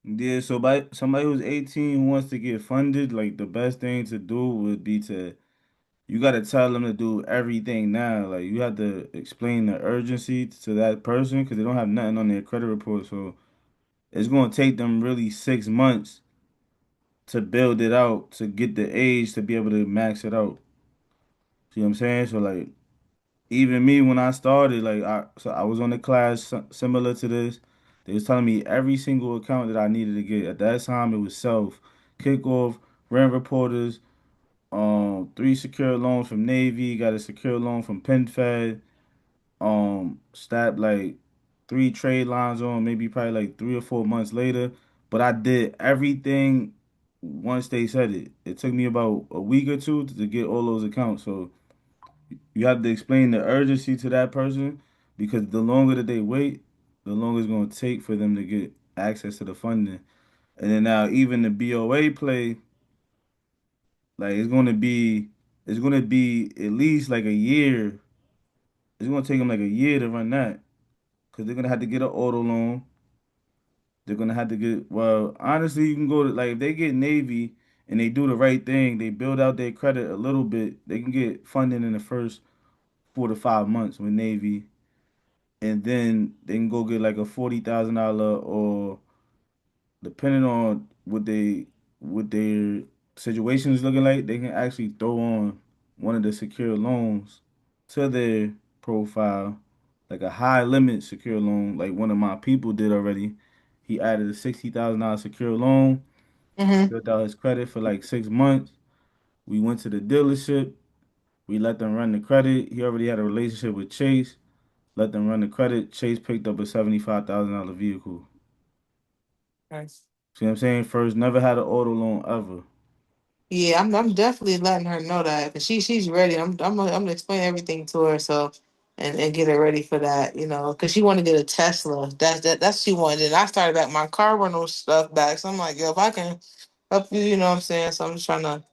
Yeah, so by somebody who's 18 who wants to get funded, like the best thing to do would be to you got to tell them to do everything now. Like you have to explain the urgency to that person because they don't have nothing on their credit report. So it's going to take them really 6 months to build it out to get the age to be able to max it out. See what I'm saying? So like even me when I started, like I was on the class similar to this. They was telling me every single account that I needed to get. At that time, it was self, kickoff, rent reporters, three secure loans from Navy, got a secure loan from PenFed, stabbed like three trade lines on, maybe probably like 3 or 4 months later. But I did everything once they said it. It took me about a week or two to get all those accounts. So you have to explain the urgency to that person because the longer that they wait, the longer it's going to take for them to get access to the funding. And then now even the BOA play, like it's going to be at least like a year. It's going to take them like a year to run that because they're going to have to get an auto loan. They're going to have to get, well, honestly, you can go to, like, if they get Navy and they do the right thing, they build out their credit a little bit, they can get funding in the first 4 to 5 months with Navy and then they can go get like a $40,000 or depending on what their situation is looking like, they can actually throw on one of the secure loans to their profile, like a high limit secure loan, like one of my people did already. He added a $60,000 secure loan, Hmm. built out his credit for like 6 months. We went to the dealership. We let them run the credit. He already had a relationship with Chase. Let them run the credit. Chase picked up a $75,000 vehicle. Nice. See what I'm saying? First, never had an auto loan ever. Yeah, I'm definitely letting her know that because she's ready. I'm gonna explain everything to her so and get her ready for that. You know, because she wanted to get a Tesla. That's what she wanted. And I started back my car rental stuff back. So I'm like, yo, if I can help you, you know what I'm saying. So I'm just trying to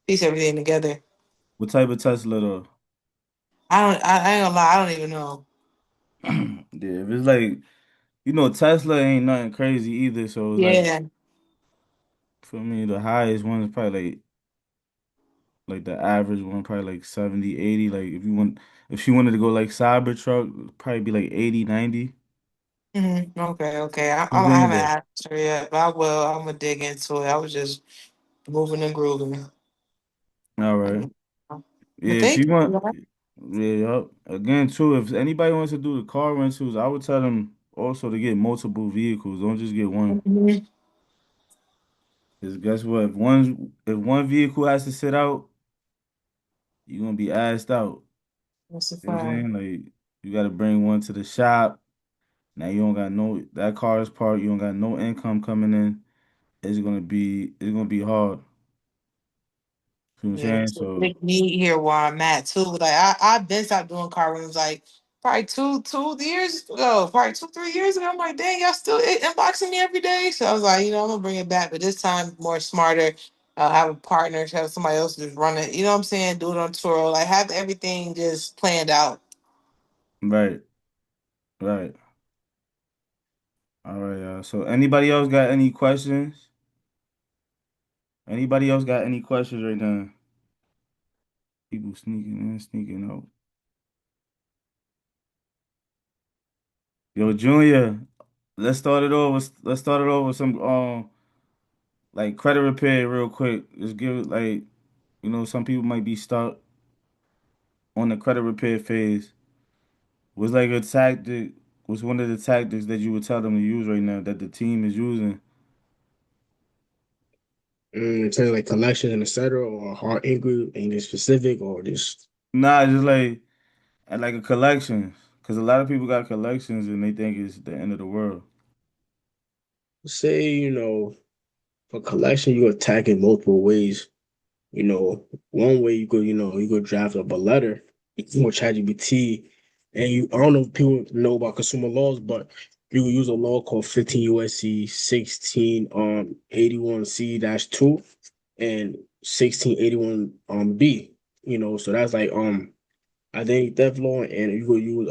piece everything together. What type of Tesla though? I ain't gonna lie. I don't even know. Yeah, if it's like Tesla ain't nothing crazy either. So it's like Yeah. for me, the highest one is probably like the average one, probably like 70, 80. Like if she wanted to go like Cybertruck, it'd probably be like 80, 90. Okay. Okay. You I think haven't though? asked her yet, but I will. I'm gonna dig into it. I was just moving and grooving. All right. Um, Yeah, But if thank you want, you. yeah, yup. Again, too, if anybody wants to do the car rentals, I would tell them also to get multiple vehicles. Don't just get one. Mhm. Because guess what? If one vehicle has to sit out, you're gonna be asked out. That's a You know what I'm fact. saying? Like you gotta bring one to the shop. Now you don't got no that car is parked, you don't got no income coming in. It's gonna be hard. You know what I'm Yeah, saying? it's a So big need here where I'm at too. Like I've been stopped doing car rooms like probably two years ago, probably 2 3 years ago. I'm like, dang, y'all still inboxing me every day. So I was like, I'm gonna bring it back, but this time more smarter. Have a partner, have somebody else just run it. You know what I'm saying? Do it on tour, like have everything just planned out. right, right. All right, y'all. So anybody else got any questions? Anybody else got any questions right now? People sneaking in, sneaking out. Yo, Junior, let's start it off with some like credit repair real quick. Just give it like some people might be stuck on the credit repair phase. What's like a tactic? What's one of the tactics that you would tell them to use right now that the team is using? In terms of like collection and etc. or hard inquiry, anything specific or just Nah, just like at like a collection, because a lot of people got collections and they think it's the end of the world. say, for collection, you attack in multiple ways. One way you could draft up a letter or ChatGPT, and I don't know if people know about consumer laws, but you will use a law called 15 USC 1681C-2 and 1681 B. So that's like identity theft law, and you could use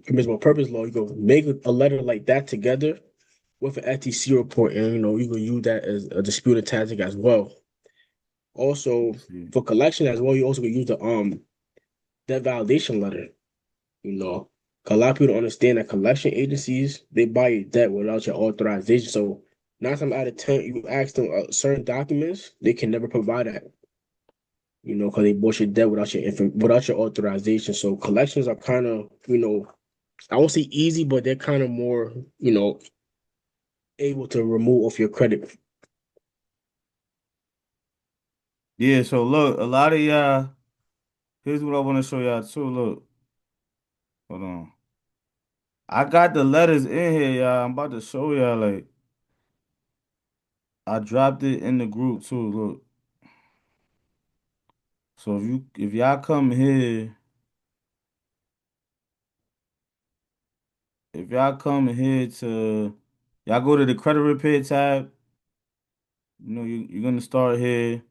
permissible purpose law. You could make a letter like that together with an FTC report, and you can use that as a disputed tactic as well. Also, Let's see. for collection as well, you also can use the debt validation letter. You know, 'Cause a lot of people don't understand that collection agencies they buy your debt without your authorization. So 9 times out of 10, you ask them certain documents, they can never provide that. Because they bought your debt without your authorization. So collections are kind of, I won't say easy, but they're kind of more, able to remove off your credit. Yeah, so look, a lot of y'all, here's what I want to show y'all too. Look, hold on. I got the letters in here, y'all. I'm about to show y'all, like, I dropped it in the group too. Look. So if y'all come here, if y'all come here to y'all go to the credit repair tab, you're gonna start here.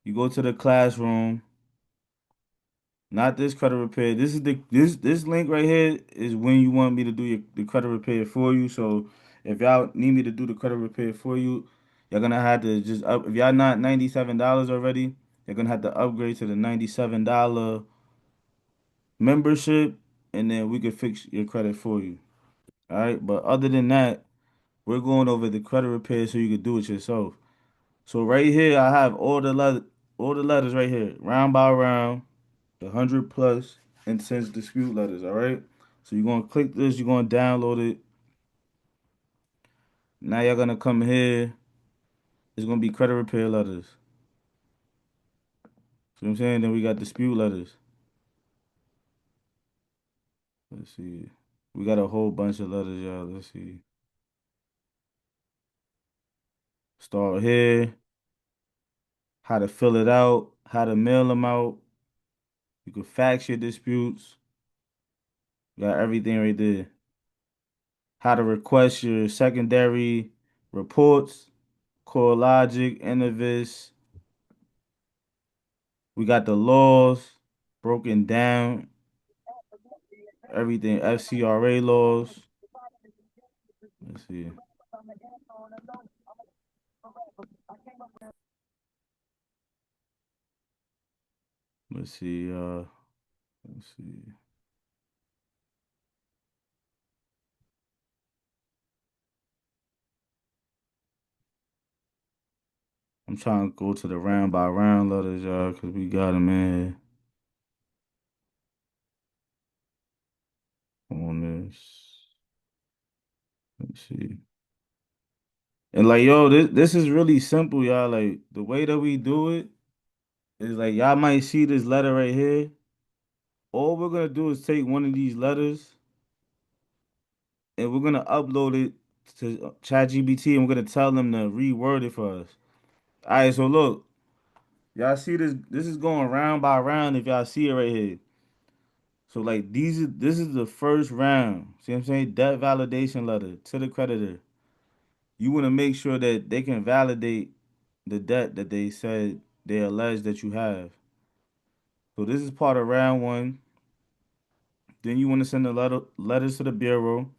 You go to the classroom. Not this credit repair. This is this link right here is when you want me to do the credit repair for you. So if y'all need me to do the credit repair for you, you're gonna have to just up if y'all not $97 already, you're gonna have to upgrade to the $97 membership and then we can fix your credit for you. All right. But other than that, we're going over the credit repair so you can do it yourself. So right here I have all the letters right here, round by round. The 100 plus intense dispute letters, all right? So you're gonna click this, you're gonna download it. Now you're gonna come here. It's gonna be credit repair letters. See what I'm saying? Then we got dispute letters. Let's see. We got a whole bunch of letters, y'all. Let's see. Start here. How to fill it out. How to mail them out. You can fax your disputes. Got everything right there. How to request your secondary reports. Core Logic, Innovis. We got the laws broken down, everything, FCRA laws. Let's see. Let's see. Let's see. I'm trying to go to the round by round letters, y'all, because we got them in here on this. Let's see. And like, yo, this is really simple, y'all. Like, the way that we do it is like, y'all might see this letter right here. All we're gonna do is take one of these letters and we're gonna upload it to ChatGPT and we're gonna tell them to reword it for us. All right, so look, y'all see this? This is going round by round. If y'all see it right here, so like this is the first round. See what I'm saying? Debt validation letter to the creditor. You want to make sure that they can validate the debt that they said they allege that you have. So this is part of round one. Then you want to send the letters to the bureau,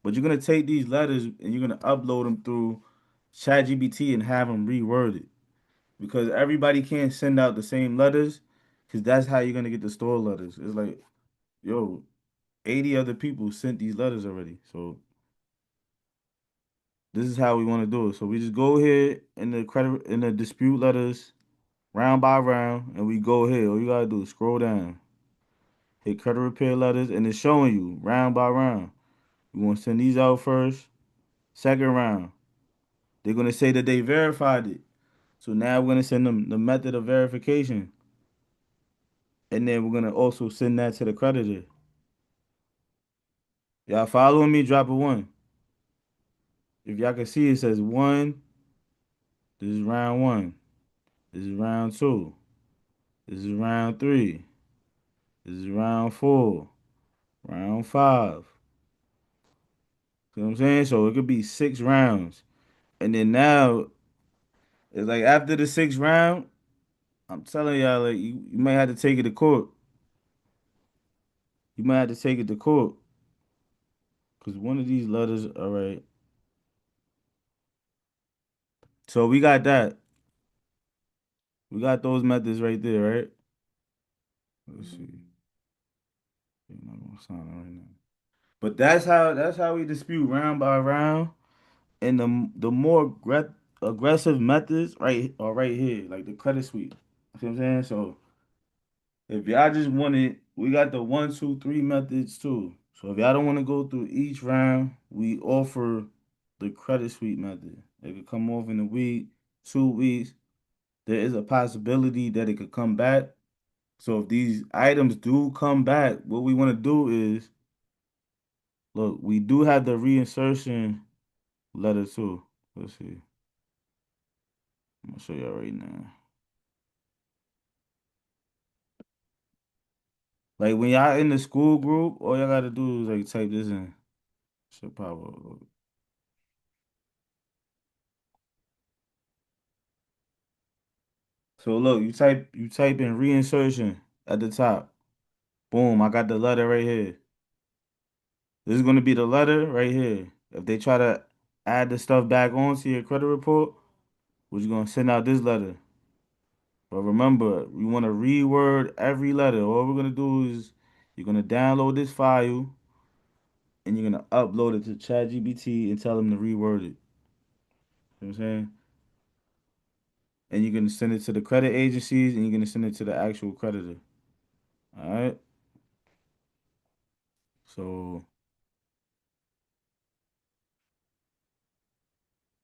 but you're gonna take these letters and you're gonna upload them through ChatGPT and have them reworded because everybody can't send out the same letters because that's how you're gonna get the store letters. It's like, yo, 80 other people sent these letters already. So this is how we want to do it. So we just go here in the dispute letters round by round and we go here. All you gotta do is scroll down, hit credit repair letters, and it's showing you round by round. We want to send these out first. Second round, they're gonna say that they verified it. So now we're gonna send them the method of verification. And then we're gonna also send that to the creditor. Y'all following me? Drop a one. If y'all can see, it says one. This is round one. This is round two. This is round three. This is round four. Round five. You know what I'm saying? So it could be 6 rounds. And then now, it's like after the sixth round, I'm telling y'all, like, you might have to take it to court. You might have to take it to court. Because one of these letters, all right. So we got that. We got those methods right there, right? Let's see. I'm not gonna sign it right now. But that's how we dispute round by round. And the more aggressive methods right are right here, like the credit suite. See what I'm saying? So if y'all just want it, we got the 1, 2, 3 methods too. So if y'all don't want to go through each round, we offer the credit suite method. It could come off in a week, 2 weeks. There is a possibility that it could come back. So if these items do come back, what we want to do is look, we do have the reinsertion letter too. Let's see. I'm gonna show y'all right now. Like when y'all in the school group, all y'all gotta do is like type this in. Should pop up. So look, you type in reinsertion at the top. Boom, I got the letter right here. This is gonna be the letter right here. If they try to add the stuff back onto your credit report, we're just gonna send out this letter. But remember, we want to reword every letter. All we're gonna do is you're gonna download this file and you're gonna upload it to ChatGPT and tell them to reword it. You know what I'm saying? And you're gonna send it to the credit agencies and you're gonna send it to the actual creditor. All right. So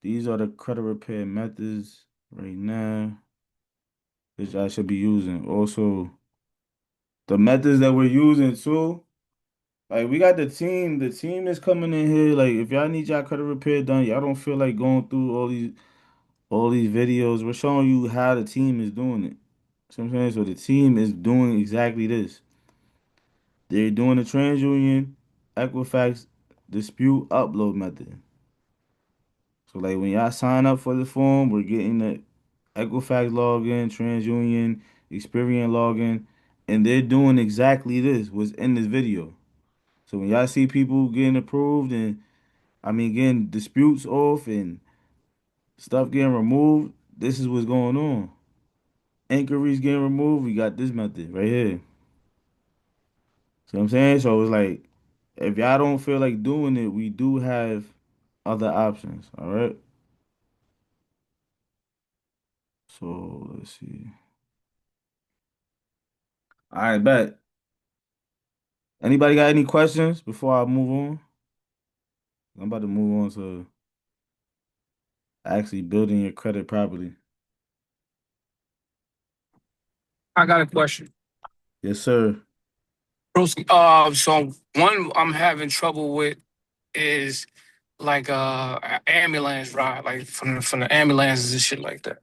these are the credit repair methods right now that I should be using. Also, the methods that we're using too. Like we got the team. The team is coming in here. Like if y'all need y'all credit repair done, y'all don't feel like going through all these videos. We're showing you how the team is doing it. See what I'm saying? So the team is doing exactly this. They're doing the TransUnion Equifax dispute upload method. So like when y'all sign up for the form, we're getting the Equifax login, TransUnion, Experian login, and they're doing exactly this, what's in this video. So when y'all see people getting approved and I mean getting disputes off and stuff getting removed, this is what's going on. Inquiries getting removed, we got this method right here. See what I'm saying? So it's like if y'all don't feel like doing it, we do have other options. All right. So let's see. All right, bet. Anybody got any questions before I move on? I'm about to move on to actually building your credit properly. I got a question. Yes, sir. So one I'm having trouble with is like ambulance ride, like from the ambulances and shit like that.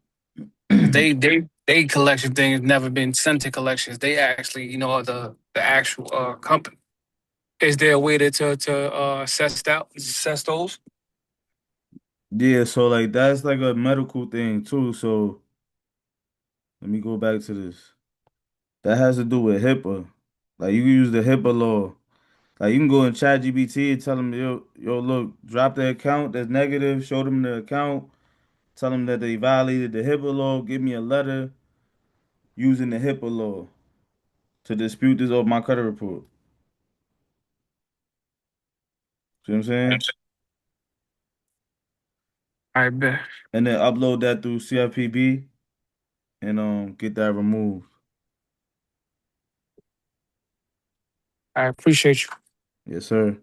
They collection thing has never been sent to collections. They actually, are the actual company. Is there a way to assess those? Yeah, so like that's like a medical thing too. So let me go back to this. That has to do with HIPAA. Like you can use the HIPAA law. Like you can go in ChatGPT and tell them, yo, look, drop the account that's negative, show them the account, tell them that they violated the HIPAA law, give me a letter using the HIPAA law to dispute this off my credit report. See what I'm saying? I bet. And then upload that through CFPB and get that removed. I appreciate you. Yes, sir.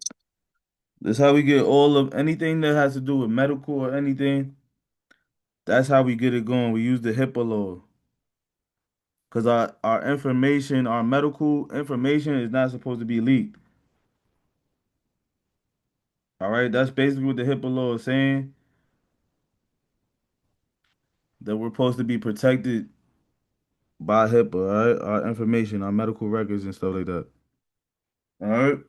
That's how we get all of anything that has to do with medical or anything. That's how we get it going. We use the HIPAA law. Because our information, our medical information is not supposed to be leaked. All right, that's basically what the HIPAA law is saying, that we're supposed to be protected by HIPAA, all right? Our information, our medical records and stuff like that. All right.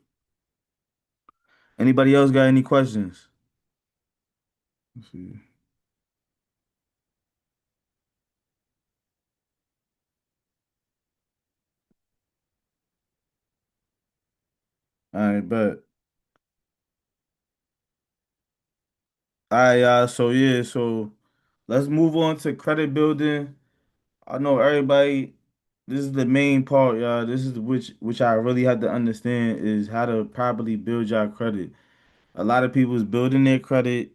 Anybody else got any questions? Let's see. All right, but all right, y'all. So yeah, so let's move on to credit building. I know everybody. This is the main part, y'all. This is which I really had to understand is how to properly build your credit. A lot of people is building their credit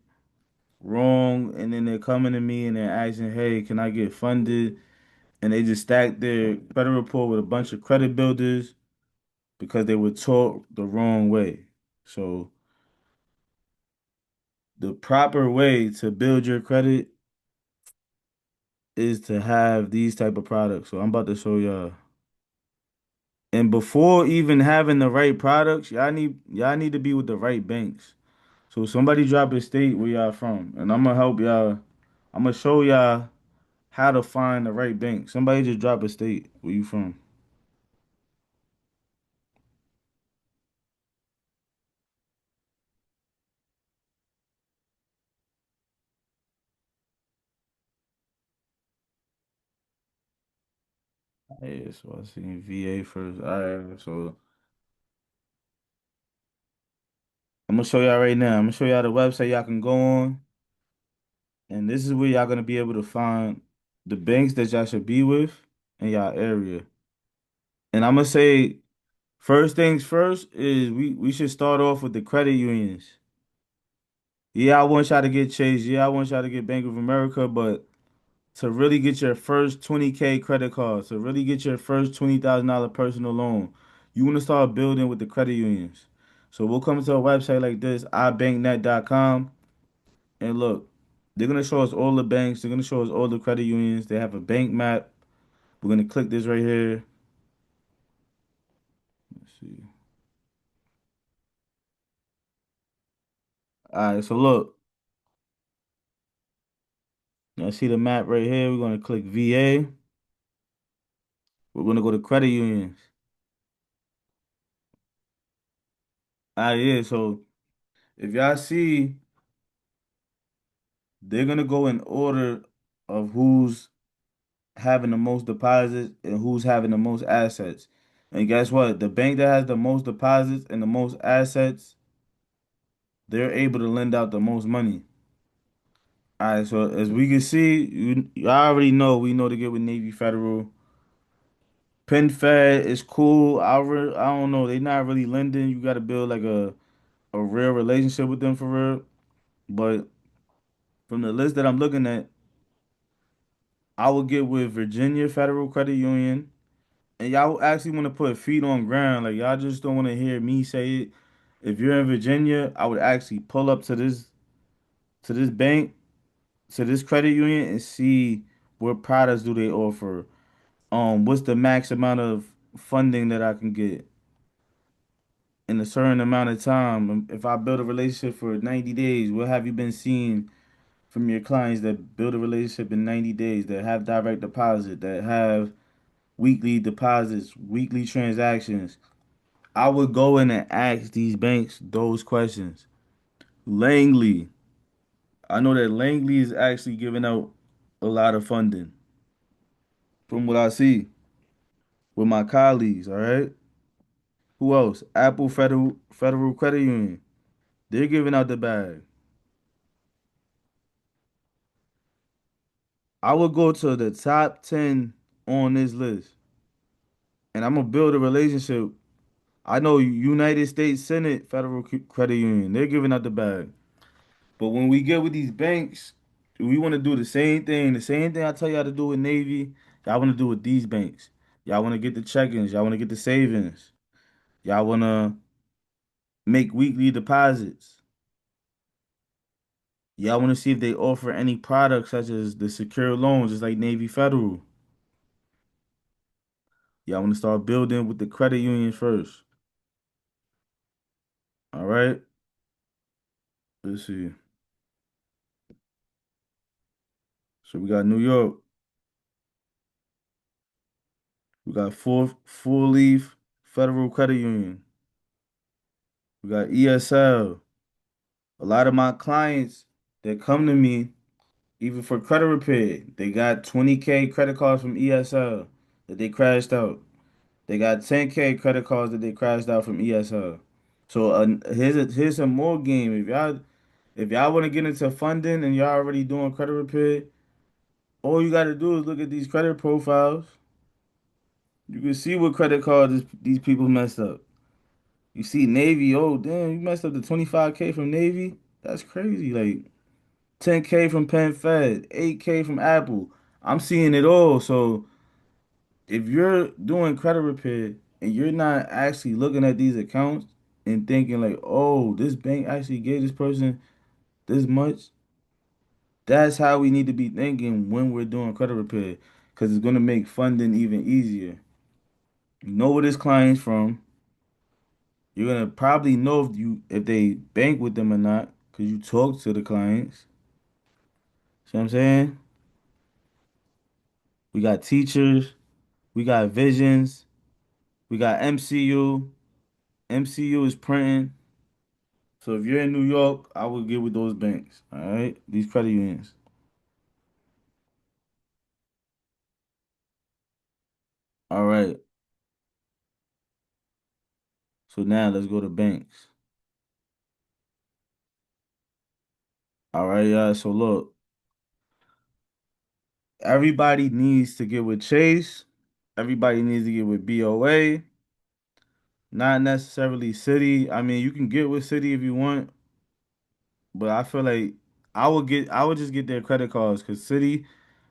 wrong, and then they're coming to me and they're asking, "Hey, can I get funded?" And they just stack their credit report with a bunch of credit builders because they were taught the wrong way. So the proper way to build your credit is to have these type of products. So I'm about to show y'all. And before even having the right products, y'all need to be with the right banks. So somebody drop a state where y'all from, and I'm gonna help y'all. I'm gonna show y'all how to find the right bank. Somebody just drop a state where you from. Yeah, so I seen VA first. All right, so I'm gonna show y'all right now. I'm gonna show y'all the website y'all can go on, and this is where y'all gonna be able to find the banks that y'all should be with in y'all area. And I'm gonna say first things first is we should start off with the credit unions. Yeah, I want y'all to get Chase. Yeah, I want y'all to get Bank of America, but to really get your first 20K credit card, to really get your first $20,000 personal loan, you want to start building with the credit unions. So we'll come to a website like this, ibanknet.com, and look, they're gonna show us all the banks, they're gonna show us all the credit unions. They have a bank map. We're gonna click this right here. Let's see. All right, so look, now see the map right here. We're gonna click VA. We're gonna go to credit unions. Ah, yeah. So if y'all see, they're gonna go in order of who's having the most deposits and who's having the most assets. And guess what? The bank that has the most deposits and the most assets, they're able to lend out the most money. All right. So as we can see, you already know we know to get with Navy Federal. PenFed is cool. I don't know. They're not really lending. You got to build like a real relationship with them for real. But from the list that I'm looking at, I would get with Virginia Federal Credit Union. And y'all actually want to put feet on ground. Like y'all just don't want to hear me say it. If you're in Virginia, I would actually pull up to this bank, to this credit union and see what products do they offer. What's the max amount of funding that I can get in a certain amount of time? If I build a relationship for 90 days, what have you been seeing from your clients that build a relationship in 90 days, that have direct deposit, that have weekly deposits, weekly transactions? I would go in and ask these banks those questions. Langley, I know that Langley is actually giving out a lot of funding from what I see with my colleagues, all right? Who else? Apple Federal Credit Union. They're giving out the bag. I would go to the top 10 on this list and I'm gonna build a relationship. I know United States Senate Federal Credit Union. They're giving out the bag. But when we get with these banks, we want to do the same thing. The same thing I tell y'all to do with Navy, y'all want to do with these banks. Y'all want to get the check-ins. Y'all want to get the savings. Y'all want to make weekly deposits. Y'all want to see if they offer any products such as the secure loans, just like Navy Federal. Y'all want to start building with the credit union first. All right. Let's see. So we got New York. We got Full Leaf Federal Credit Union. We got ESL. A lot of my clients that come to me, even for credit repair, they got 20K credit cards from ESL that they crashed out. They got 10K credit cards that they crashed out from ESL. So here's a more game. If y'all want to get into funding and y'all already doing credit repair, All you gotta do is look at these credit profiles. You can see what credit cards these people messed up. You see Navy, oh damn, you messed up the 25K from Navy? That's crazy. Like 10K from PenFed, 8K from Apple. I'm seeing it all. So if you're doing credit repair and you're not actually looking at these accounts and thinking like, oh, this bank actually gave this person this much, that's how we need to be thinking when we're doing credit repair, because it's gonna make funding even easier. You know where this client's from. You're gonna probably know if they bank with them or not, because you talk to the clients. See what I'm saying? We got teachers, we got visions, we got MCU. MCU is printing. So if you're in New York, I would get with those banks. All right, these credit unions. All right. So now let's go to banks. All right, y'all. So look, everybody needs to get with Chase. Everybody needs to get with BOA. Not necessarily City. I mean, you can get with City if you want, but I feel like I would just get their credit cards because City,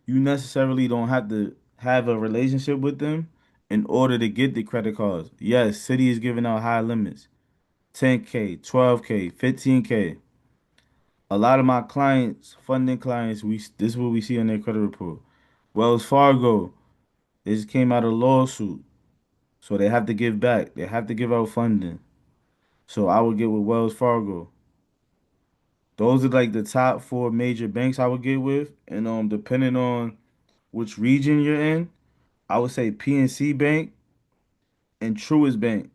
you necessarily don't have to have a relationship with them in order to get the credit cards. Yes, City is giving out high limits. 10K, 12K, 15K. A lot of my clients, funding clients, this is what we see on their credit report. Wells Fargo, they just came out of lawsuit, so they have to give back. They have to give out funding. So I would get with Wells Fargo. Those are like the top four major banks I would get with, and depending on which region you're in, I would say PNC Bank and Truist Bank.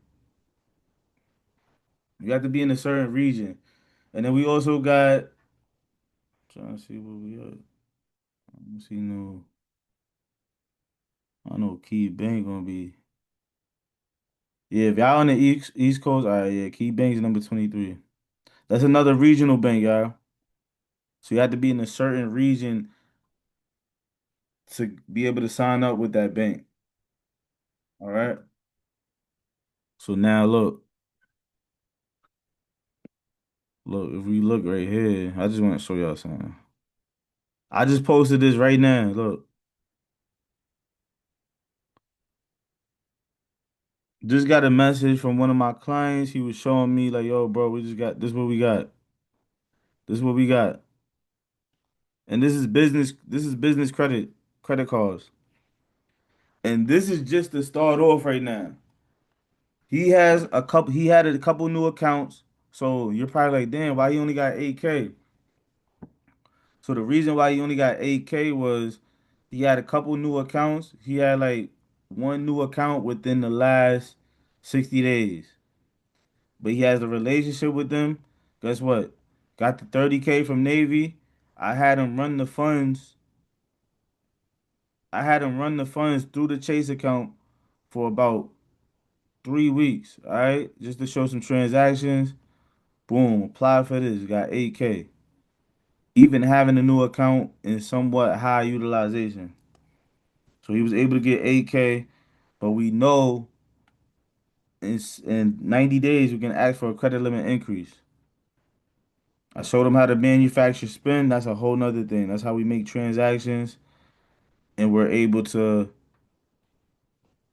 You have to be in a certain region, and then we also got trying to see where we at. I don't see no. I know Key Bank gonna be. Yeah, if y'all on the East Coast, all right, yeah, Key Bank's number 23. That's another regional bank, y'all. So you have to be in a certain region to be able to sign up with that bank. All right. So now look, if we look right here, I just want to show y'all something. I just posted this right now. Look, just got a message from one of my clients. He was showing me like, yo, bro, we just got this. Is what we got. This is what we got. And this is business. This is business credit cards. And this is just to start off right now. He has a couple. He had a couple new accounts. So you're probably like, damn, why he only got 8K? So the reason why he only got 8K was he had a couple new accounts. He had like one new account within the last 60 days. But he has a relationship with them. Guess what? Got the 30K from Navy. I had him run the funds. I had him run the funds through the Chase account for about 3 weeks. All right, just to show some transactions. Boom, apply for this. Got 8K. Even having a new account in somewhat high utilization. So he was able to get 8K, but we know in 90 days we can ask for a credit limit increase. I showed him how to manufacture spend. That's a whole nother thing. That's how we make transactions and we're able to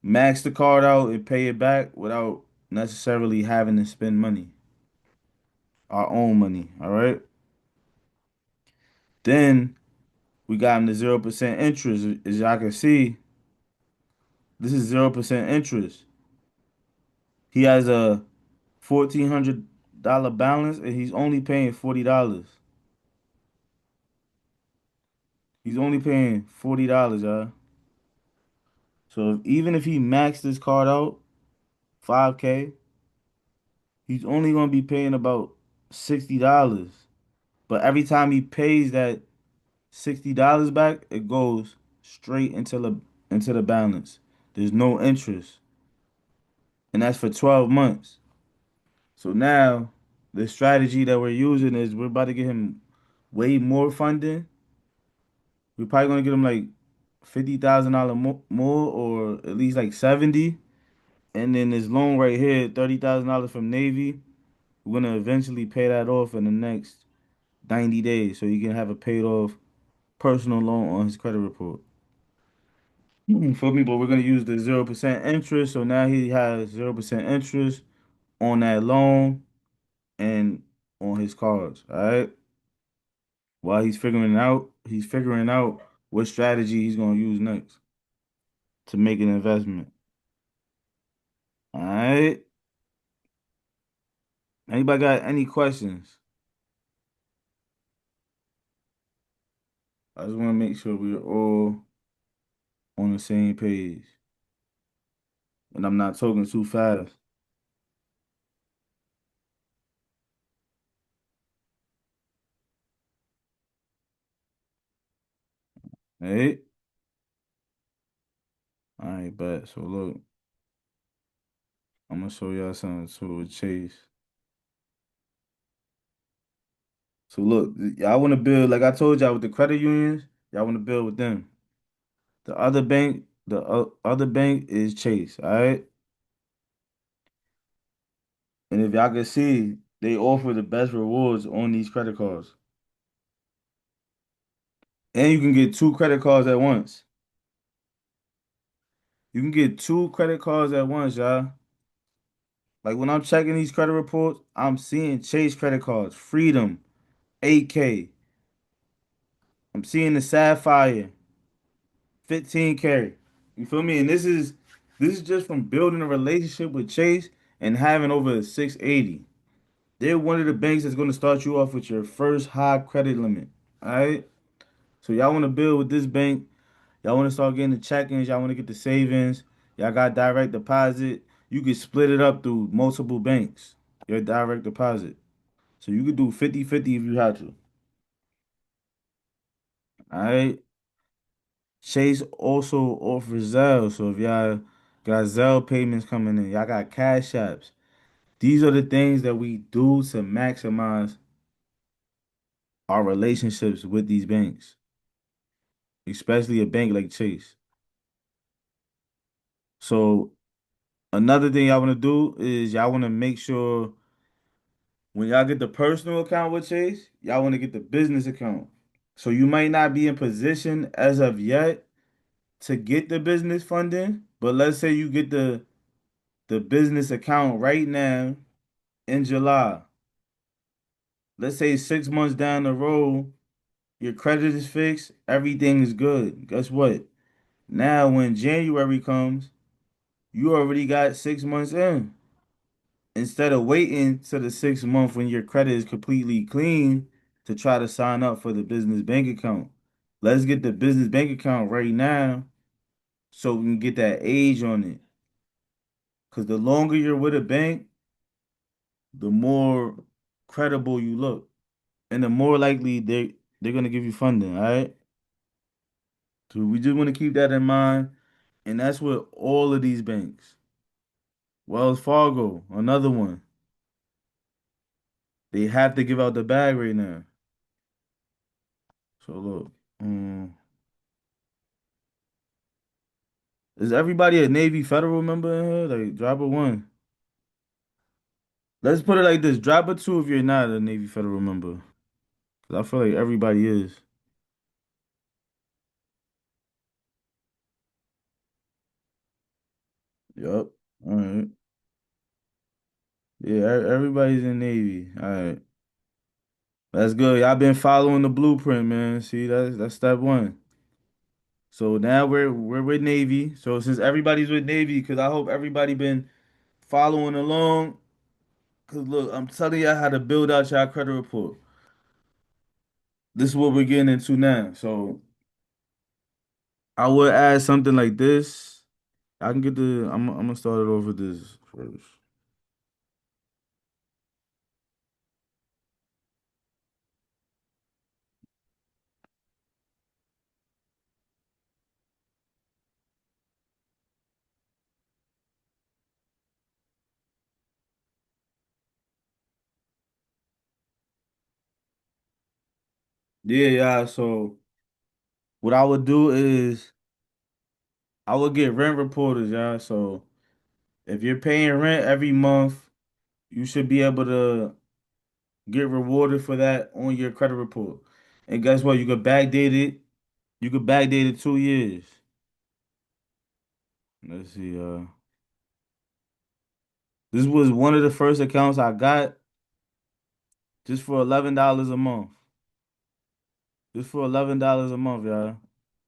max the card out and pay it back without necessarily having to spend money, our own money. All right. Then we got him the 0% interest. As y'all can see, this is 0% interest. He has a $1,400 balance and he's only paying $40. He's only paying $40, y'all. So even if he maxed this card out, 5K, he's only gonna be paying about $60. But every time he pays that $60 back, it goes straight into the balance. There's no interest. And that's for 12 months. So now the strategy that we're using is we're about to get him way more funding. we're probably gonna get him like $50,000 more, or at least like 70. And then this loan right here, $30,000 from Navy. We're gonna eventually pay that off in the next 90 days, so he can have a paid off personal loan on his credit report. You feel me? But we're gonna use the 0% interest, so now he has 0% interest on that loan and on his cards. All right. While he's figuring out what strategy he's gonna use next to make an investment. All right. Anybody got any questions? I just want to make sure we're all on the same page, and I'm not talking too fast. Hey, all right, bet. So look, I'm gonna show y'all something too with Chase. So look, y'all want to build like I told y'all with the credit unions. Y'all want to build with them. The other bank is Chase. All right, and if y'all can see, they offer the best rewards on these credit cards, and you can get two credit cards at once. You can get two credit cards at once, y'all. Like when I'm checking these credit reports, I'm seeing Chase credit cards, Freedom, 8K. I'm seeing the Sapphire, 15K. You feel me? And this is just from building a relationship with Chase and having over a 680. They're one of the banks that's going to start you off with your first high credit limit. All right? So y'all want to build with this bank. Y'all want to start getting the check-ins. Y'all want to get the savings. Y'all got direct deposit. You can split it up through multiple banks. Your direct deposit. So you could do 50-50 if you had to. All right. Chase also offers Zelle. So if y'all got Zelle payments coming in, y'all got Cash Apps. These are the things that we do to maximize our relationships with these banks, especially a bank like Chase. So another thing y'all want to do is y'all want to make sure when y'all get the personal account with Chase, y'all want to get the business account. So you might not be in position as of yet to get the business funding, but let's say you get the business account right now in July. Let's say 6 months down the road, your credit is fixed, everything is good. Guess what? Now when January comes, you already got 6 months in. Instead of waiting to the 6 month when your credit is completely clean to try to sign up for the business bank account. Let's get the business bank account right now so we can get that age on it. Because the longer you're with a bank, the more credible you look. And the more likely they're gonna give you funding, all right? So we just want to keep that in mind. And that's with all of these banks. Wells Fargo, another one. They have to give out the bag right now. So look, is everybody a Navy Federal member in here? Like, drop a one. Let's put it like this: drop a two if you're not a Navy Federal member. 'Cause I feel like everybody is. Yup. All right. Yeah, everybody's in Navy. All right. That's good. Y'all been following the blueprint, man. See, that's step one. So now we're with Navy. So since everybody's with Navy, because I hope everybody been following along. Cause look, I'm telling y'all how to build out your credit report. This is what we're getting into now. So I would add something like this. I can get I'm gonna start it off with this first. Yeah, yeah. So What I would do is I would get rent reporters, y'all. So if you're paying rent every month, you should be able to get rewarded for that on your credit report. And guess what? You could backdate it. You could backdate it 2 years. Let's see. This was one of the first accounts I got just for $11 a month. Just for $11 a month, y'all.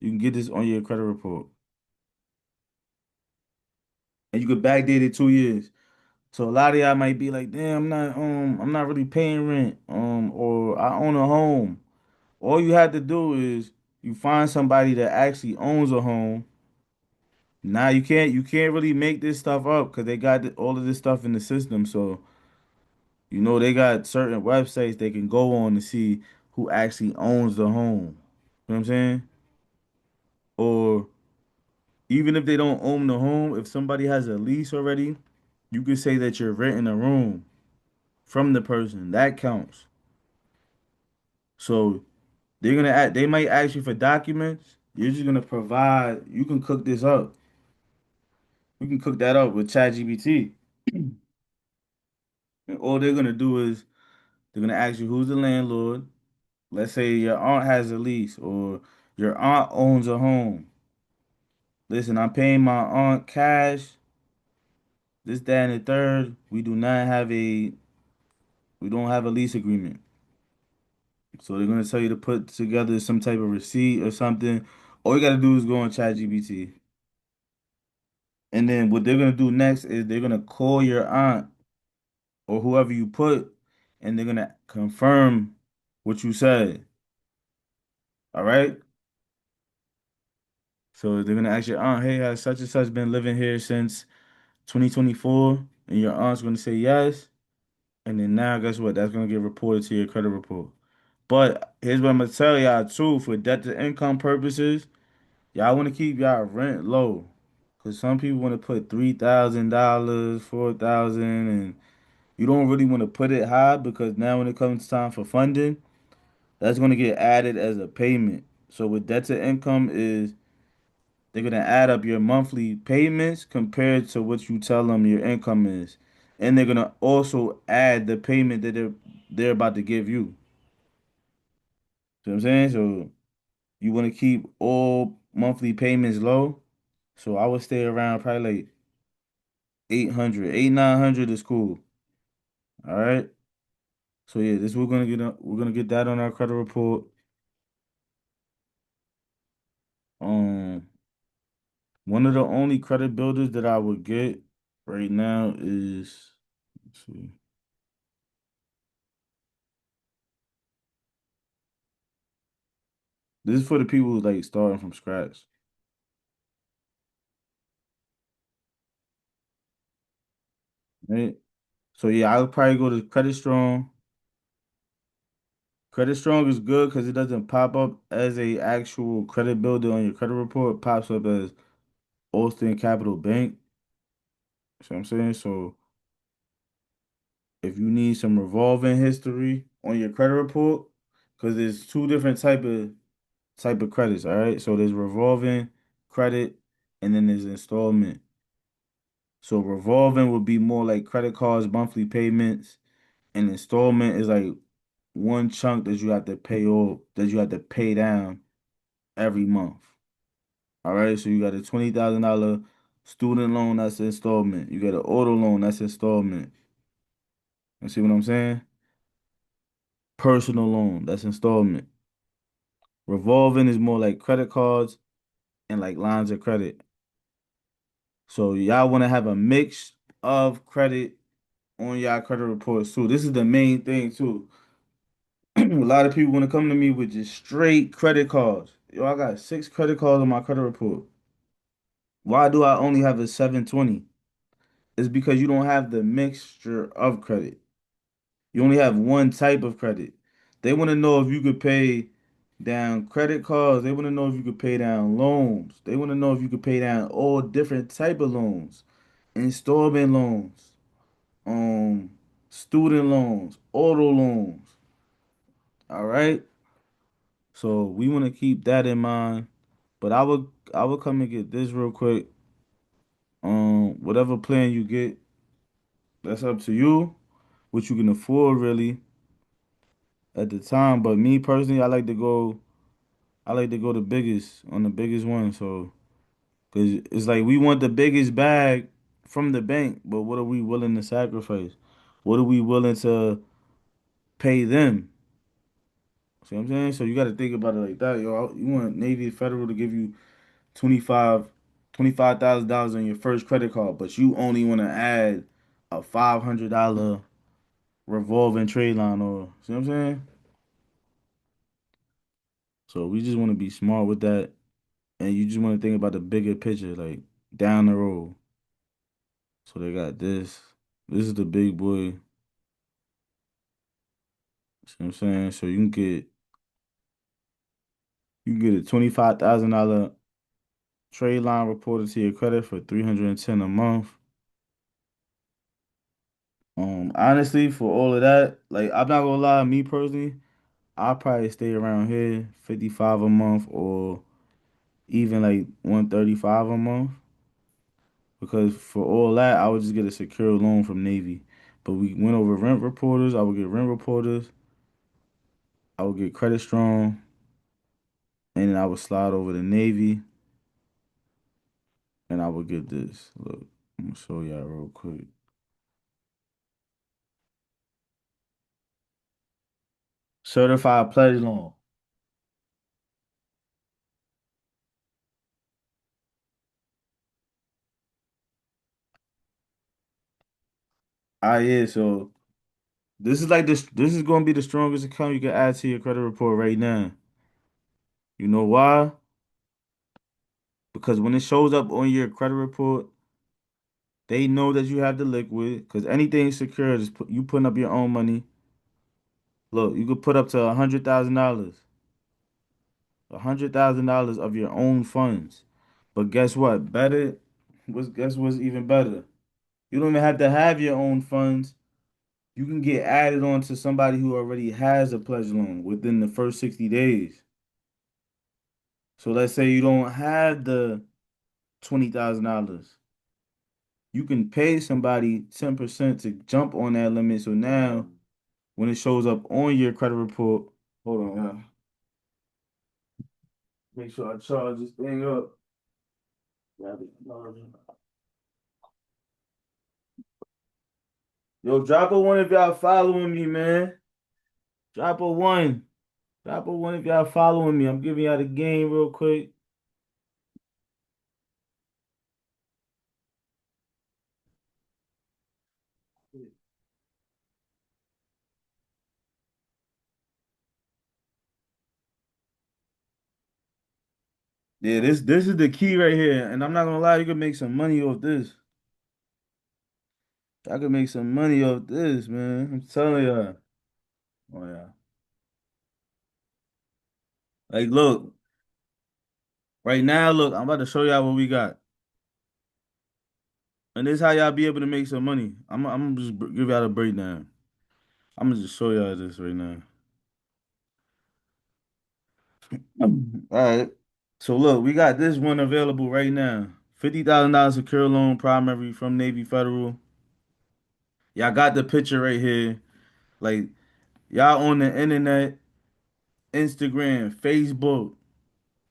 You can get this on your credit report, and you could backdate it 2 years. So a lot of y'all might be like, "Damn, I'm not really paying rent, or I own a home." All you have to do is you find somebody that actually owns a home. Now you can't really make this stuff up because they got all of this stuff in the system. So they got certain websites they can go on to see who actually owns the home. You know what I'm saying? Or even if they don't own the home, if somebody has a lease already, you could say that you're renting a room from the person. That counts. So they might ask you for documents. You're just gonna provide. You can cook this up. You can cook that up with ChatGPT. And all they're gonna do is they're gonna ask you who's the landlord. Let's say your aunt has a lease or your aunt owns a home. Listen, I'm paying my aunt cash. This, that, and the third. We don't have a lease agreement. So they're gonna tell you to put together some type of receipt or something. All you gotta do is go on ChatGPT. And then what they're gonna do next is they're gonna call your aunt or whoever you put, and they're gonna confirm what you said. All right? So they're gonna ask your aunt, hey, has such and such been living here since 2024? And your aunt's gonna say yes. And then now, guess what? That's gonna get reported to your credit report. But here's what I'm gonna tell y'all too, for debt to income purposes, y'all wanna keep y'all rent low. Cause some people wanna put $3,000, 4,000, and you don't really wanna put it high because now when it comes time for funding, that's gonna get added as a payment. So with debt to income is they're gonna add up your monthly payments compared to what you tell them your income is, and they're gonna also add the payment that they're about to give you. See what I'm saying? So you want to keep all monthly payments low. So I would stay around probably like 800, 900 is cool. All right. So yeah, this we're gonna get that on our credit report. Um, one of the only credit builders that I would get right now is, let's see. This is for the people who like starting from scratch, right? So yeah, I would probably go to Credit Strong. Credit Strong is good because it doesn't pop up as a actual credit builder on your credit report. It pops up as Austin Capital Bank. See what I'm saying? So if you need some revolving history on your credit report, because there's two different type of credits, all right? So there's revolving credit and then there's installment. So revolving would be more like credit cards, monthly payments, and installment is like one chunk that you have to pay off, that you have to pay down every month. All right, so you got a $20,000 student loan, that's installment. You got an auto loan, that's installment. You see what I'm saying? Personal loan, that's installment. Revolving is more like credit cards and like lines of credit. So y'all want to have a mix of credit on y'all credit reports too. This is the main thing too. A lot of people want to come to me with just straight credit cards. Yo, I got 6 credit cards on my credit report. Why do I only have a 720? It's because you don't have the mixture of credit. You only have one type of credit. They want to know if you could pay down credit cards. They want to know if you could pay down loans. They want to know if you could pay down all different type of loans, installment loans, um, student loans, auto loans. All right. So we want to keep that in mind. But I would come and get this real quick. Whatever plan you get, that's up to you. What you can afford really at the time. But me personally, I like to go the biggest on the biggest one. So, cause it's like we want the biggest bag from the bank, but what are we willing to sacrifice? What are we willing to pay them? See what I'm saying? So you got to think about it like that, yo. You want Navy Federal to give you 25, $25,000 on your first credit card, but you only want to add a $500 revolving trade line, or see what I'm saying? So we just want to be smart with that, and you just want to think about the bigger picture, like down the road. So they got this. This is the big boy. See what I'm saying? So you can get a $25,000 trade line reported to your credit for 310 a month. Honestly, for all of that, like I'm not gonna lie, me personally, I'll probably stay around here, 55 a month or even like 135 a month. Because for all that, I would just get a secure loan from Navy. But we went over rent reporters. I would get rent reporters. I would get Credit Strong, and then I would slide over to Navy, and I would get this. Look, I'm gonna show y'all real quick. Certified pledge loan. Yeah. So this is like this. This is gonna be the strongest account you can add to your credit report right now. You know why? Because when it shows up on your credit report, they know that you have the liquid. Because anything secure is you putting up your own money. Look, you could put up to $100,000, $100,000 of your own funds. But guess what? Guess what's even better? You don't even have to have your own funds. You can get added on to somebody who already has a pledge loan within the first 60 days. So let's say you don't have the $20,000. You can pay somebody 10% to jump on that limit. So now when it shows up on your credit report, hold on, make sure I charge this thing up. Yo, drop a one if y'all following me, man. Drop a one. Drop a one if y'all following me. I'm giving y'all the game real quick. Yeah, this is the key right here. And I'm not gonna lie, you can make some money off this. I can make some money off this, man. I'm telling y'all. Oh yeah. Like look, right now, look, I'm about to show y'all what we got. And this is how y'all be able to make some money. I'm gonna just give y'all a breakdown. I'm gonna just show y'all this right now. All right. So look, we got this one available right now. $50,000 secure loan primary from Navy Federal. Y'all got the picture right here. Like y'all on the internet, Instagram, Facebook.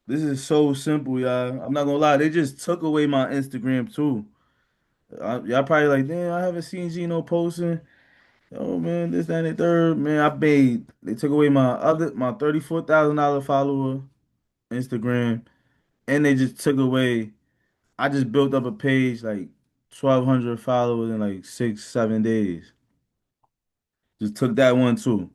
This is so simple, y'all. I'm not gonna lie, they just took away my Instagram too. Y'all probably like, damn, I haven't seen Gino posting. Oh man, this, that, and the third. Man, they took away my $34,000 follower Instagram, and they just took away. I just built up a page like 1,200 followers in like 6, 7 days. Just took that one too.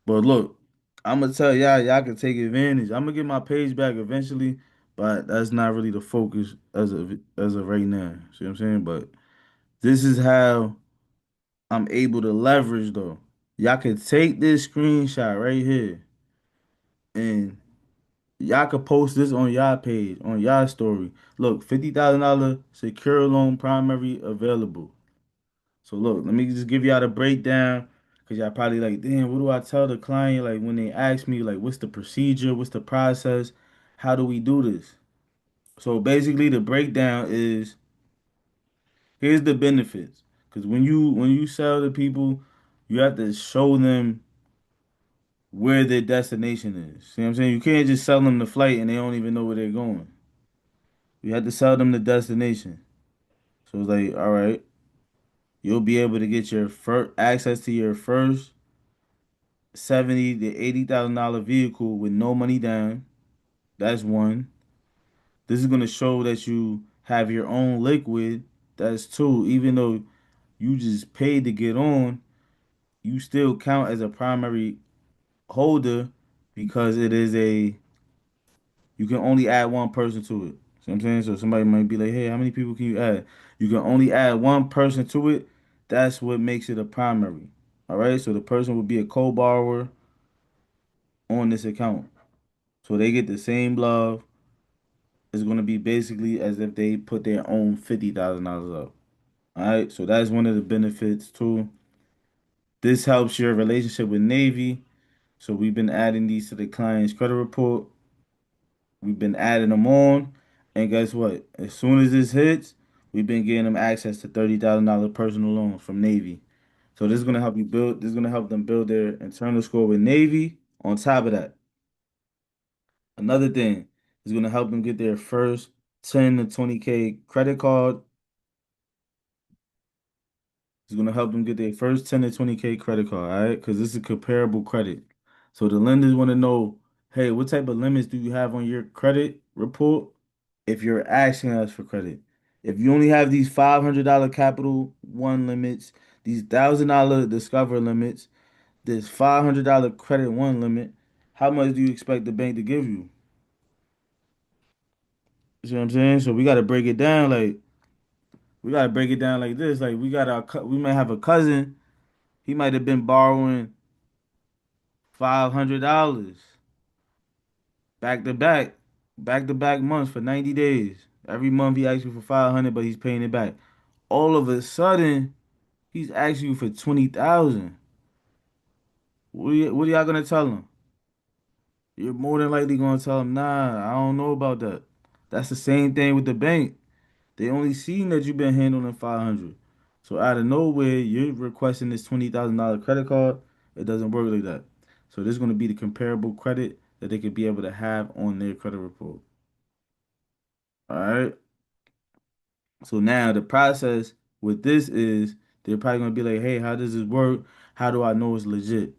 But look, I'm gonna tell y'all can take advantage. I'm gonna get my page back eventually, but that's not really the focus as of right now. See what I'm saying? But this is how I'm able to leverage though. Y'all can take this screenshot right here and y'all could post this on y'all page, on y'all story. Look, $50,000 secure loan primary available. So look, let me just give y'all the breakdown. Cause y'all probably like, damn, what do I tell the client? Like when they ask me, like, what's the procedure? What's the process? How do we do this? So basically, the breakdown is here's the benefits. Cause when you sell to people, you have to show them where their destination is. See what I'm saying? You can't just sell them the flight and they don't even know where they're going. You have to sell them the destination. So it's like, all right, you'll be able to get your first access to your first 70 to 80 thousand dollar vehicle with no money down. That's one. This is gonna show that you have your own liquid. That's two. Even though you just paid to get on, you still count as a primary holder because it is a you can only add one person to it. See what I'm saying? So somebody might be like, hey, how many people can you add? You can only add one person to it. That's what makes it a primary. All right. So the person would be a co-borrower on this account. So they get the same love. It's gonna be basically as if they put their own $50,000 up. All right. So that's one of the benefits too. This helps your relationship with Navy. So we've been adding these to the client's credit report. We've been adding them on, and guess what? As soon as this hits, we've been getting them access to $30,000 personal loans from Navy. So this is gonna help you build. This is gonna help them build their internal score with Navy. On top of that, another thing is gonna help them get their first 10 to 20K credit card. It's gonna help them get their first 10 to 20K credit card, all right? Because this is comparable credit. So the lenders want to know, hey, what type of limits do you have on your credit report? If you're asking us for credit. If you only have these $500 Capital One limits, these $1,000 Discover limits, this $500 Credit One limit, how much do you expect the bank to give you? You see what I'm saying? So we got to break it down like this. Like we might have a cousin, he might have been borrowing $500 back to back to back months for 90 days. Every month he asks you for 500, but he's paying it back. All of a sudden, he's asking you for 20,000. What are y'all gonna tell him? You're more than likely gonna tell him, nah, I don't know about that. That's the same thing with the bank. They only seen that you've been handling 500. So out of nowhere, you're requesting this $20,000 credit card. It doesn't work like that. So this is gonna be the comparable credit that they could be able to have on their credit report. All right. So now the process with this is they're probably gonna be like, hey, how does this work? How do I know it's legit?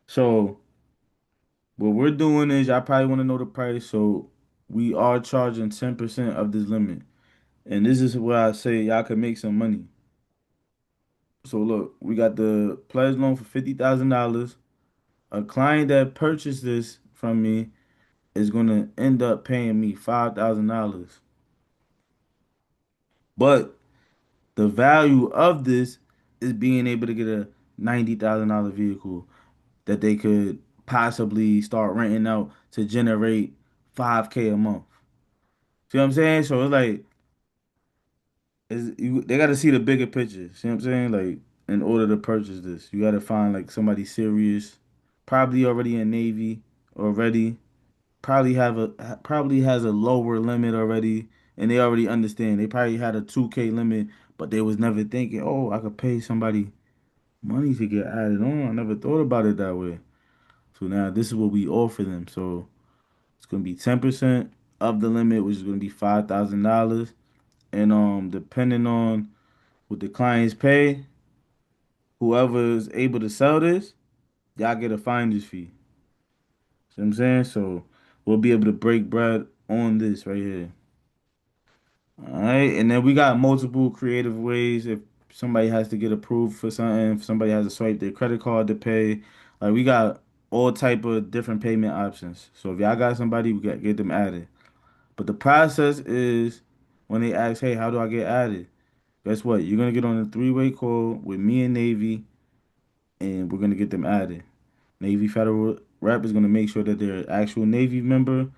So what we're doing is y'all probably want to know the price. So we are charging 10% of this limit. And this is where I say y'all can make some money. So look, we got the pledge loan for $50,000. A client that purchased this from me is gonna end up paying me $5,000. But the value of this is being able to get a $90,000 vehicle that they could possibly start renting out to generate 5K a month. See what I'm saying? So it's like they got to see the bigger picture. See what I'm saying? Like in order to purchase this, you got to find like somebody serious, probably already in Navy already, probably has a lower limit already, and they already understand. They probably had a 2K limit, but they was never thinking, oh, I could pay somebody money to get added on. I never thought about it that way. So now this is what we offer them. So it's gonna be 10% of the limit, which is gonna be $5,000. And depending on what the clients pay, whoever is able to sell this, y'all get a finder's fee. See what I'm saying? So we'll be able to break bread on this right here. All right, and then we got multiple creative ways if somebody has to get approved for something, if somebody has to swipe their credit card to pay. Like we got all type of different payment options. So if y'all got somebody, we got get them added. But the process is when they ask, "Hey, how do I get added?" Guess what? You're gonna get on a three-way call with me and Navy, and we're gonna get them added. Navy Federal Rep is gonna make sure that they're an actual Navy member.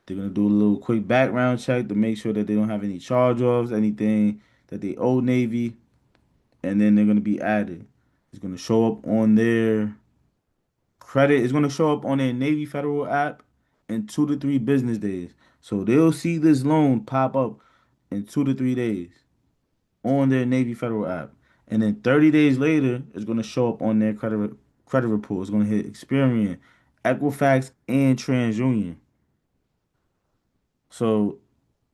They're gonna do a little quick background check to make sure that they don't have any charge offs, anything that they owe Navy, and then they're gonna be added. It's gonna show up on their credit. It's gonna show up on their Navy Federal app in 2 to 3 business days. So they'll see this loan pop up in 2 to 3 days on their Navy Federal app, and then 30 days later, it's gonna show up on their credit report. It's gonna hit Experian, Equifax, and TransUnion. So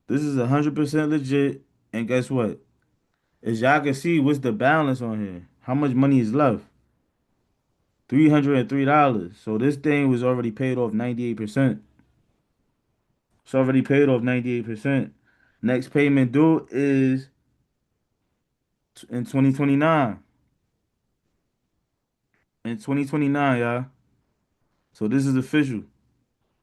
this is 100% legit. And guess what? As y'all can see, what's the balance on here? How much money is left? $303. So this thing was already paid off 98%. It's already paid off 98%. Next payment due is in 2029. In 2029, y'all. So this is official.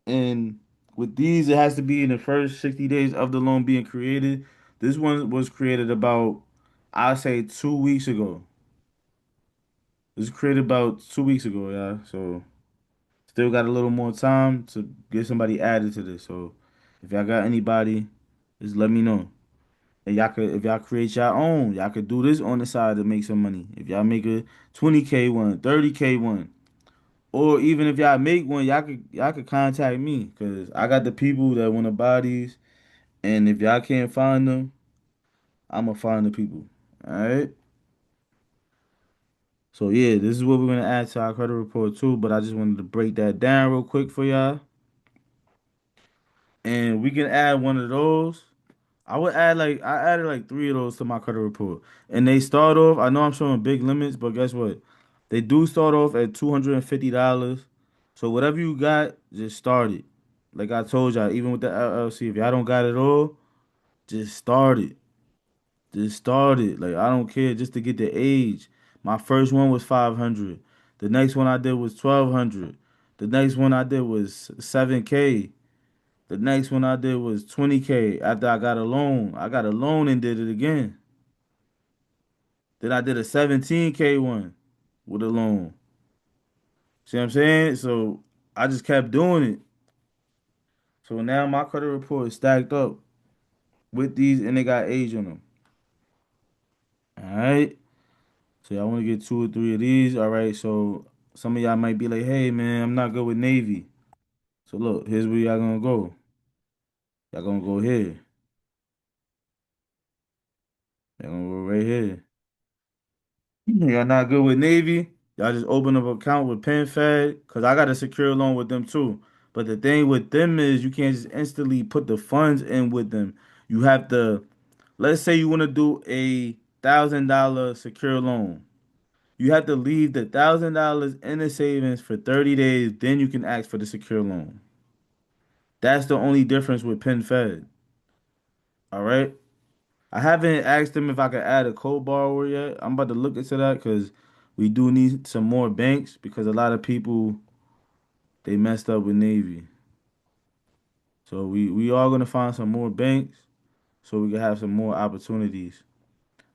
And with these, it has to be in the first 60 days of the loan being created. This one was created about, I'd say, 2 weeks ago. This was created about 2 weeks ago, yeah. So still got a little more time to get somebody added to this. So if y'all got anybody, just let me know. And y'all could, if y'all create your own, y'all could do this on the side to make some money. If y'all make a 20K one, 30K one, or even if y'all make one, y'all could contact me because I got the people that want to buy these. And if y'all can't find them, I'ma find the people. All right. So yeah, this is what we're gonna add to our credit report too. But I just wanted to break that down real quick for y'all. And we can add one of those. I added like three of those to my credit report. And they start off, I know I'm showing big limits, but guess what? They do start off at $250. So whatever you got, just start it. Like I told y'all, even with the LLC, if y'all don't got it all, just start it. Just start it. Like I don't care, just to get the age. My first one was 500. The next one I did was 1200. The next one I did was 7K. The next one I did was 20K after I got a loan. I got a loan and did it again. Then I did a 17K one with a loan. See what I'm saying? So I just kept doing it. So now my credit report is stacked up with these and they got age on them. All right. So y'all want to get 2 or 3 of these. All right. So some of y'all might be like, hey man, I'm not good with Navy. So look, here's where y'all gonna go. Y'all gonna go here. Y'all gonna go right here. Y'all not good with Navy. Y'all just open up an account with PenFed because I got a secure loan with them too. But the thing with them is you can't just instantly put the funds in with them. You have to, let's say you want to do $1,000 secure loan. You have to leave the $1,000 in the savings for 30 days, then you can ask for the secure loan. That's the only difference with PenFed. All right. I haven't asked them if I could add a co-borrower yet. I'm about to look into that because we do need some more banks because a lot of people they messed up with Navy. So we are gonna find some more banks so we can have some more opportunities.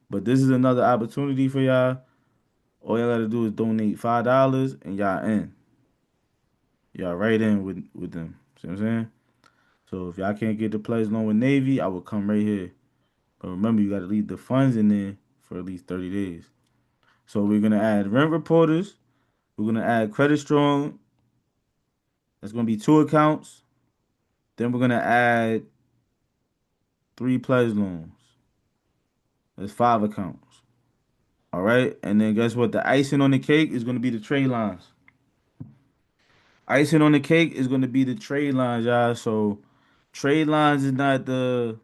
But this is another opportunity for y'all. All y'all gotta do is donate $5 and y'all in. Y'all right in with them. See what I'm saying? So if y'all can't get the pledge loan with Navy, I will come right here. But remember, you gotta leave the funds in there for at least 30 days. So we're gonna add rent reporters. We're gonna add credit strong. That's gonna be 2 accounts. Then we're gonna add 3 pledge loans. That's 5 accounts. All right. And then guess what? The icing on the cake is gonna be the trade lines. Icing on the cake is gonna be the trade lines, y'all. So trade lines is not the.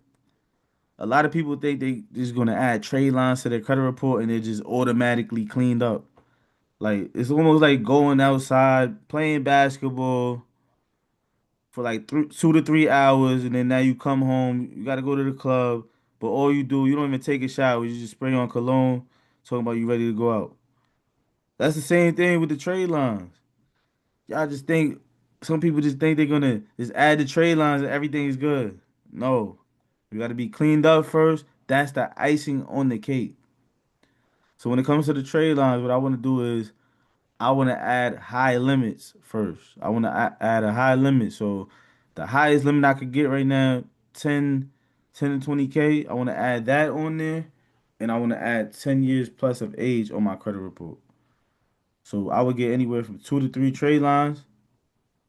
A lot of people think they just gonna add trade lines to their credit report and they're just automatically cleaned up. Like it's almost like going outside playing basketball for like 2 to 3 hours, and then now you come home. You got to go to the club, but all you do, you don't even take a shower. You just spray on cologne, talking about you ready to go out. That's the same thing with the trade lines. Y'all just think some people just think they're gonna just add the trade lines and everything is good. No, you got to be cleaned up first. That's the icing on the cake. So when it comes to the trade lines, what I want to do is I want to add high limits first. I want to add a high limit. So the highest limit I could get right now, 10, 10 to 20K. I want to add that on there. And I want to add 10 years plus of age on my credit report. So I would get anywhere from 2 to 3 trade lines,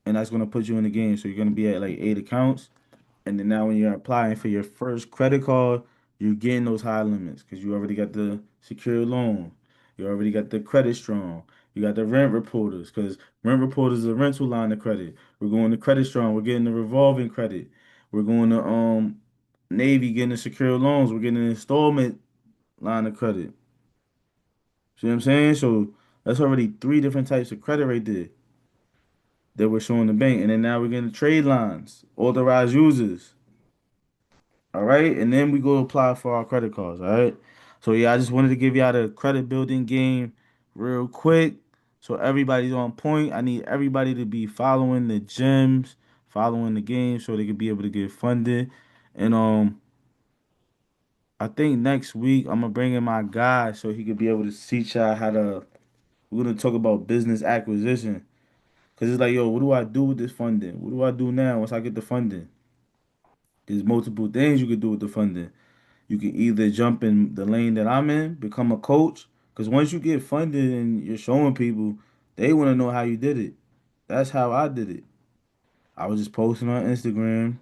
and that's gonna put you in the game. So you're gonna be at like 8 accounts. And then now when you're applying for your first credit card, you're getting those high limits because you already got the secure loan. You already got the credit strong. You got the rent reporters because rent reporters is a rental line of credit. We're going to credit strong. We're getting the revolving credit. We're going to Navy getting the secure loans. We're getting an installment line of credit. See what I'm saying? So that's already 3 different types of credit right there that we're showing the bank. And then now we're getting the trade lines, authorized users. All right, and then we go apply for our credit cards. All right, so yeah, I just wanted to give y'all the credit building game real quick, so everybody's on point. I need everybody to be following the gyms, following the game, so they can be able to get funded. And I think next week I'm gonna bring in my guy so he could be able to teach y'all how to. We're gonna talk about business acquisition, cause it's like, yo, what do I do with this funding? What do I do now once I get the funding? There's multiple things you could do with the funding. You can either jump in the lane that I'm in, become a coach, because once you get funded and you're showing people, they want to know how you did it. That's how I did it. I was just posting on Instagram.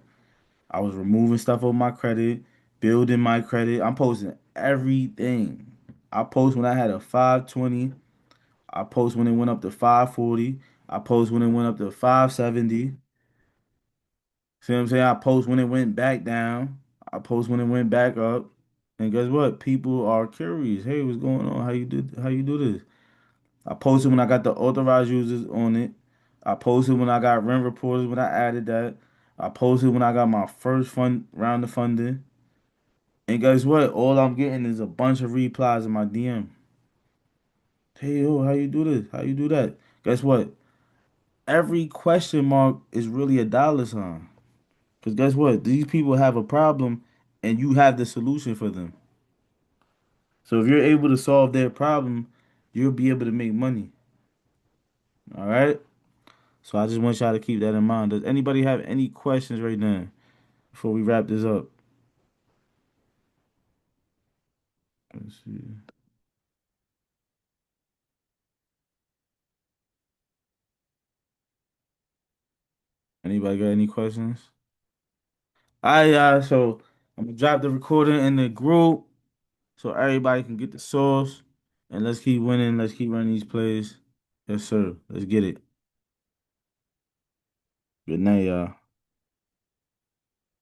I was removing stuff on my credit, building my credit. I'm posting everything. I post when I had a 520. I post when it went up to 540. I post when it went up to 570. See what I'm saying? I post when it went back down. I post when it went back up. And guess what? People are curious. Hey, what's going on? How you do this? I posted when I got the authorized users on it. I posted when I got rent reporters when I added that. I posted when I got my first fund round of funding. And guess what? All I'm getting is a bunch of replies in my DM. Hey yo, how you do this? How you do that? Guess what? Every question mark is really a dollar sign. Because guess what? These people have a problem and you have the solution for them. So if you're able to solve their problem, you'll be able to make money. All right? So I just want y'all to keep that in mind. Does anybody have any questions right now before we wrap this up? Let's see. Anybody got any questions? All right, y'all. So I'm gonna drop the recording in the group so everybody can get the source. And let's keep winning. Let's keep running these plays. Yes, sir. Let's get it. Good night, y'all.